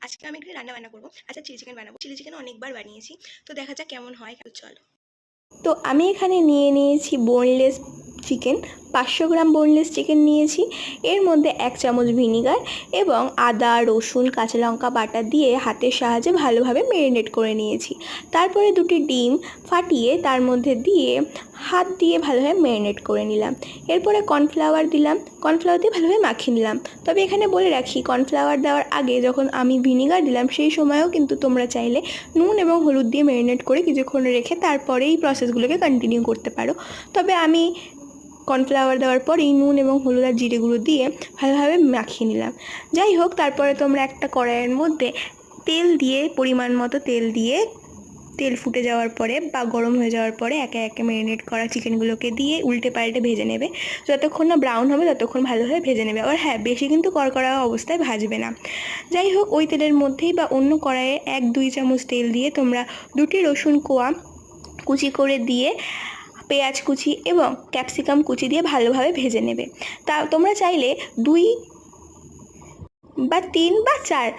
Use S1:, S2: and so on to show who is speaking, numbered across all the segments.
S1: আজকে আমি একটু রান্না করবো। আচ্ছা, চিলি চিকেন বানাবো। চিলি চিকেন অনেকবার বানিয়েছি, তো দেখা যাক কেমন হয়। চলো। তো আমি এখানে নিয়ে নিয়েছি বোনলেস চিকেন, 500 গ্রাম বোনলেস চিকেন নিয়েছি। এর মধ্যে 1 চামচ ভিনিগার এবং আদা, রসুন, কাঁচা লঙ্কা বাটা দিয়ে হাতের সাহায্যে ভালোভাবে ম্যারিনেট করে নিয়েছি। তারপরে 2টি ডিম ফাটিয়ে তার মধ্যে দিয়ে হাত দিয়ে ভালোভাবে ম্যারিনেট করে নিলাম। এরপরে কর্নফ্লাওয়ার দিলাম, কর্নফ্লাওয়ার দিয়ে ভালোভাবে মাখিয়ে নিলাম। তবে এখানে বলে রাখি, কর্নফ্লাওয়ার দেওয়ার আগে যখন আমি ভিনিগার দিলাম সেই সময়ও কিন্তু তোমরা চাইলে নুন এবং হলুদ দিয়ে ম্যারিনেট করে কিছুক্ষণ রেখে তারপরে এই প্রসেসগুলোকে কন্টিনিউ করতে পারো। তবে আমি কর্নফ্লাওয়ার দেওয়ার পরেই নুন এবং হলুদ আর জিরে গুঁড়ো দিয়ে ভালোভাবে মাখিয়ে নিলাম। যাই হোক, তারপরে তোমরা একটা কড়াইয়ের মধ্যে তেল দিয়ে, পরিমাণ মতো তেল দিয়ে, তেল ফুটে যাওয়ার পরে বা গরম হয়ে যাওয়ার পরে একে একে ম্যারিনেট করা চিকেনগুলোকে দিয়ে উল্টে পাল্টে ভেজে নেবে। যতক্ষণ না ব্রাউন হবে ততক্ষণ ভালোভাবে ভেজে নেবে। আর হ্যাঁ, বেশি কিন্তু কড়কড়া অবস্থায় ভাজবে না। যাই হোক, ওই তেলের মধ্যেই বা অন্য কড়াইয়ে 1-2 চামচ তেল দিয়ে তোমরা 2টি রসুন কোয়া কুচি করে দিয়ে, পেঁয়াজ কুচি এবং ক্যাপসিকাম কুচি দিয়ে ভালোভাবে ভেজে নেবে। তা তোমরা চাইলে 2 বা 3 বা 4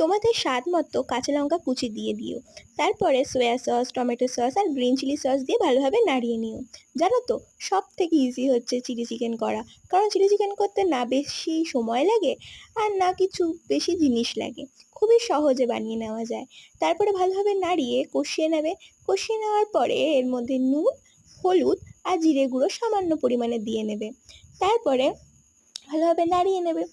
S1: তোমাদের স্বাদ মতো কাঁচা লঙ্কা কুচি দিয়ে দিও। তারপরে সয়া সস, টমেটো সস আর গ্রিন চিলি সস দিয়ে ভালোভাবে নাড়িয়ে নিও। জানো তো, সব থেকে ইজি হচ্ছে চিলি চিকেন করা, কারণ চিলি চিকেন করতে না বেশি সময় লাগে আর না কিছু বেশি জিনিস লাগে, খুবই সহজে বানিয়ে নেওয়া যায়। তারপরে ভালোভাবে নাড়িয়ে কষিয়ে নেবে। কষিয়ে নেওয়ার পরে এর মধ্যে নুন, হলুদ আর জিরে গুঁড়ো সামান্য পরিমাণে দিয়ে নেবে। তারপরে ভালোভাবে নাড়িয়ে নেবে।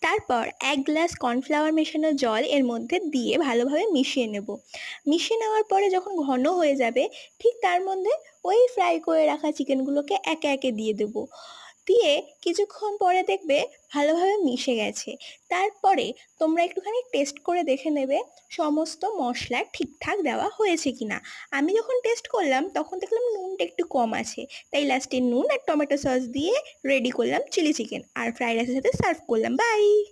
S1: তারপর 1 গ্লাস কর্নফ্লাওয়ার মেশানো জল এর মধ্যে দিয়ে ভালোভাবে মিশিয়ে নেব। মিশিয়ে নেওয়ার পরে যখন ঘন হয়ে যাবে, ঠিক তার মধ্যে ওই ফ্রাই করে রাখা চিকেনগুলোকে একে একে দিয়ে দেবো। দিয়ে কিছুক্ষণ পরে দেখবে ভালোভাবে মিশে গেছে। তারপরে তোমরা একটুখানি টেস্ট করে দেখে নেবে সমস্ত মশলা ঠিকঠাক দেওয়া হয়েছে কিনা। আমি যখন টেস্ট করলাম তখন দেখলাম নুনটা একটু কম আছে, তাই লাস্টে নুন আর টমেটো সস দিয়ে রেডি করলাম চিলি চিকেন, আর ফ্রাইড রাইসের সাথে সার্ভ করলাম। বাই।